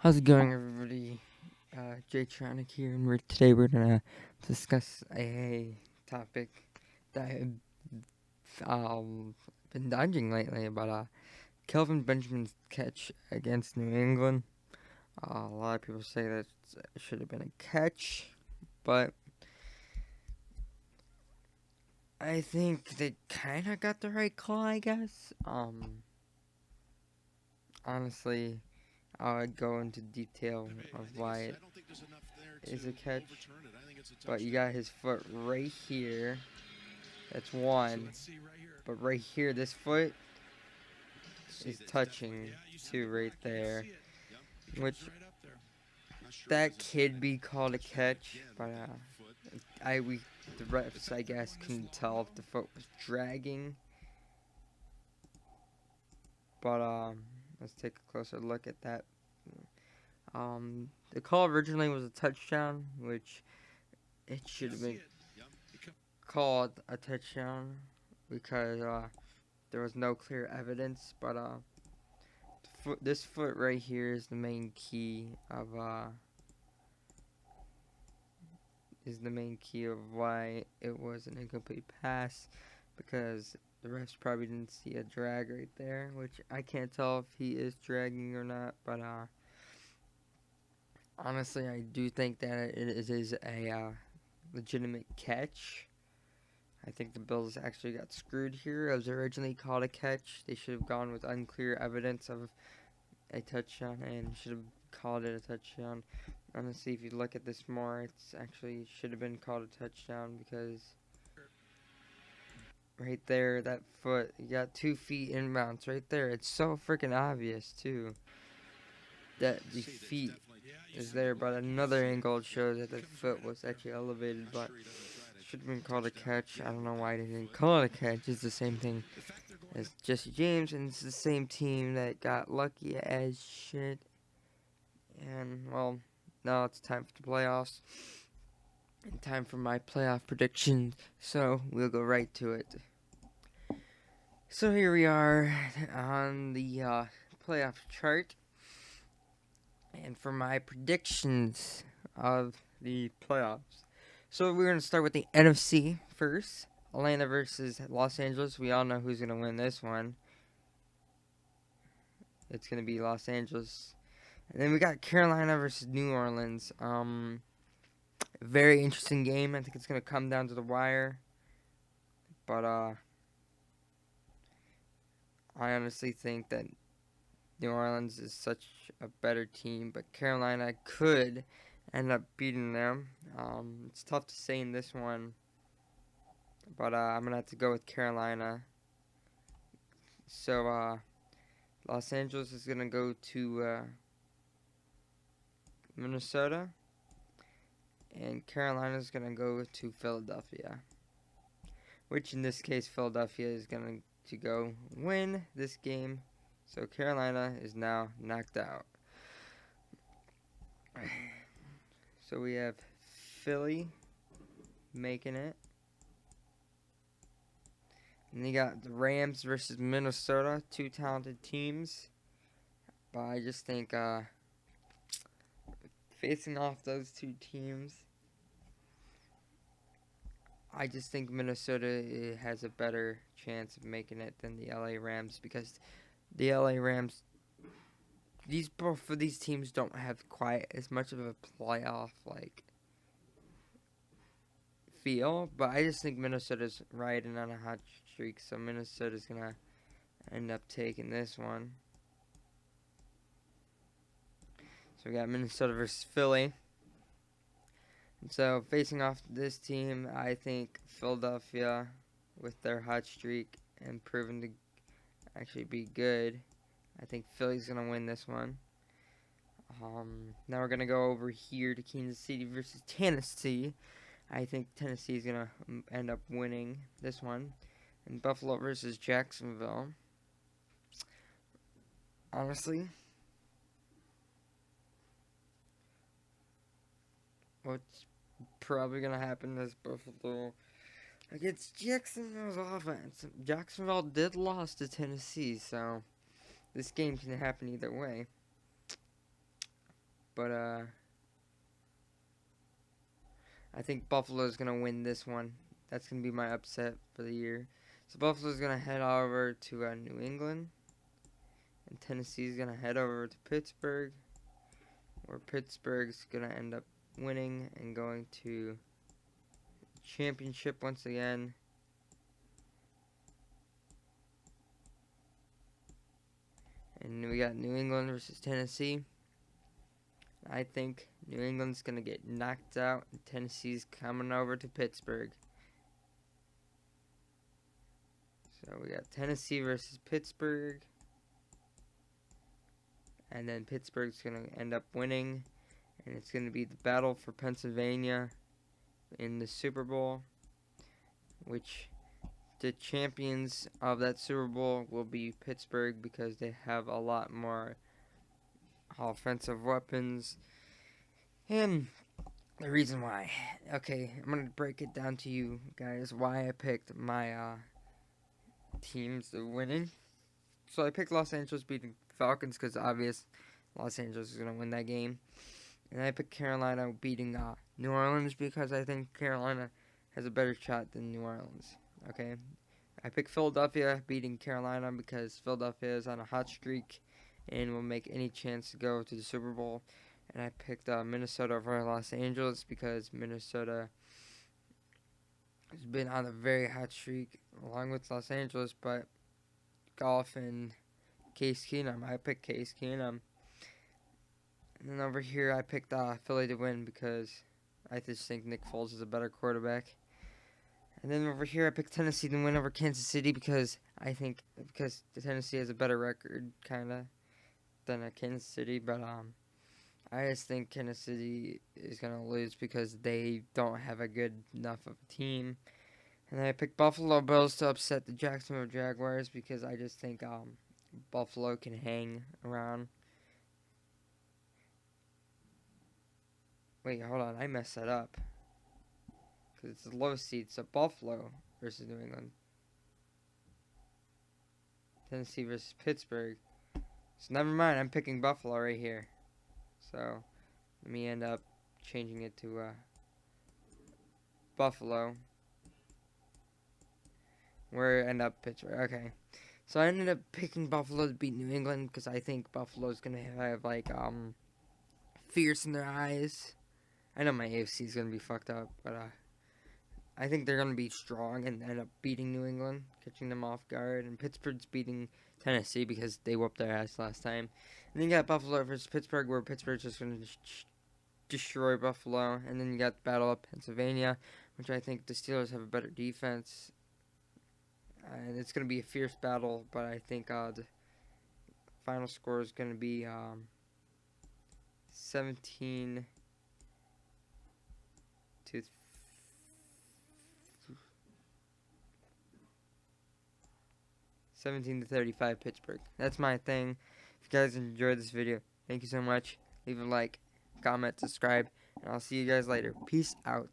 How's it going, everybody? Jay Tronic here, and today we're gonna discuss a topic that I've been dodging lately about Kelvin Benjamin's catch against New England. A lot of people say that it should have been a catch, but I think they kind of got the right call, I guess. Honestly, I'll go into detail of why it is a catch. But you got his foot right here. That's one. But right here, this foot is touching two right there. Which that could be called a catch, but the refs I guess couldn't tell if the foot was dragging. But let's take a closer look at that. The call originally was a touchdown, which it should have been called a touchdown because there was no clear evidence. But this foot right here is the main key of why it was an incomplete pass, because the refs probably didn't see a drag right there, which I can't tell if he is dragging or not. But honestly, I do think that it is a legitimate catch. I think the Bills actually got screwed here. It was originally called a catch. They should have gone with unclear evidence of a touchdown and should have called it a touchdown. Honestly, if you look at this more, it's actually should have been called a touchdown, because right there, that foot, you got 2 feet inbounds right there. It's so freaking obvious too that the feet is there, but another angle shows that the foot was actually elevated, but should have been called a catch. I don't know why they didn't call it a catch. It's the same thing as Jesse James, and it's the same team that got lucky as shit. And, well, now it's time for the playoffs. And time for my playoff predictions. So, we'll go right to it. So, here we are on the playoff chart. And for my predictions of the playoffs. So, we're going to start with the NFC first. Atlanta versus Los Angeles. We all know who's going to win this one. It's going to be Los Angeles. And then we got Carolina versus New Orleans. Very interesting game. I think it's going to come down to the wire. But I honestly think that New Orleans is such a better team. But Carolina could end up beating them. It's tough to say in this one. But I'm going to have to go with Carolina. So Los Angeles is going to go to Minnesota. And Carolina is going to go to Philadelphia. Which in this case, Philadelphia is going to go win this game. So Carolina is now knocked out. So we have Philly making it. And you got the Rams versus Minnesota. Two talented teams. But I just think facing off those two teams, I just think Minnesota has a better chance of making it than the LA Rams, because the LA Rams, both of these teams don't have quite as much of a playoff feel, but I just think Minnesota's riding on a hot streak, so Minnesota's gonna end up taking this one. So we got Minnesota versus Philly. So, facing off this team, I think Philadelphia, with their hot streak and proven to actually be good, I think Philly's going to win this one. Now we're going to go over here to Kansas City versus Tennessee. I think Tennessee is going to end up winning this one. And Buffalo versus Jacksonville. Honestly, what's probably going to happen is Buffalo against Jacksonville's offense. Jacksonville did lose to Tennessee, so this game can happen either way. but I think Buffalo's gonna win this one. That's gonna be my upset for the year. So Buffalo's gonna head over to New England, and Tennessee's gonna head over to Pittsburgh, where Pittsburgh's gonna end up winning and going to championship once again. And we got New England versus Tennessee. I think New England's going to get knocked out, and Tennessee's coming over to Pittsburgh. So we got Tennessee versus Pittsburgh. And then Pittsburgh's going to end up winning. And it's going to be the battle for Pennsylvania in the Super Bowl, which the champions of that Super Bowl will be Pittsburgh because they have a lot more offensive weapons. And the reason why. Okay, I'm going to break it down to you guys why I picked my teams winning. So I picked Los Angeles beating Falcons because obvious Los Angeles is going to win that game. And I picked Carolina beating New Orleans because I think Carolina has a better shot than New Orleans. Okay, I picked Philadelphia beating Carolina because Philadelphia is on a hot streak and will make any chance to go to the Super Bowl. And I picked Minnesota over Los Angeles because Minnesota has been on a very hot streak along with Los Angeles, but Goff and Case Keenum. I picked Case Keenum. And then over here I picked Philly to win because I just think Nick Foles is a better quarterback. And then over here I picked Tennessee to win over Kansas City because the Tennessee has a better record kind of than Kansas City, but I just think Kansas City is going to lose because they don't have a good enough of a team. And then I picked Buffalo Bills to upset the Jacksonville Jaguars because I just think Buffalo can hang around. Wait, hold on, I messed that up. Because it's the low seed, so Buffalo versus New England. Tennessee versus Pittsburgh. So never mind, I'm picking Buffalo right here. So let me end up changing it to Buffalo. Where end up Pittsburgh. Okay. So I ended up picking Buffalo to beat New England because I think Buffalo's gonna have like fierce in their eyes. I know my AFC is gonna be fucked up, but I think they're gonna be strong and end up beating New England, catching them off guard. And Pittsburgh's beating Tennessee because they whooped their ass last time. And then you got Buffalo versus Pittsburgh, where Pittsburgh's just gonna destroy Buffalo. And then you got the Battle of Pennsylvania, which I think the Steelers have a better defense. And it's gonna be a fierce battle, but I think the final score is gonna be 17 to 35 Pittsburgh. That's my thing. If you guys enjoyed this video, thank you so much. Leave a like, comment, subscribe, and I'll see you guys later. Peace out.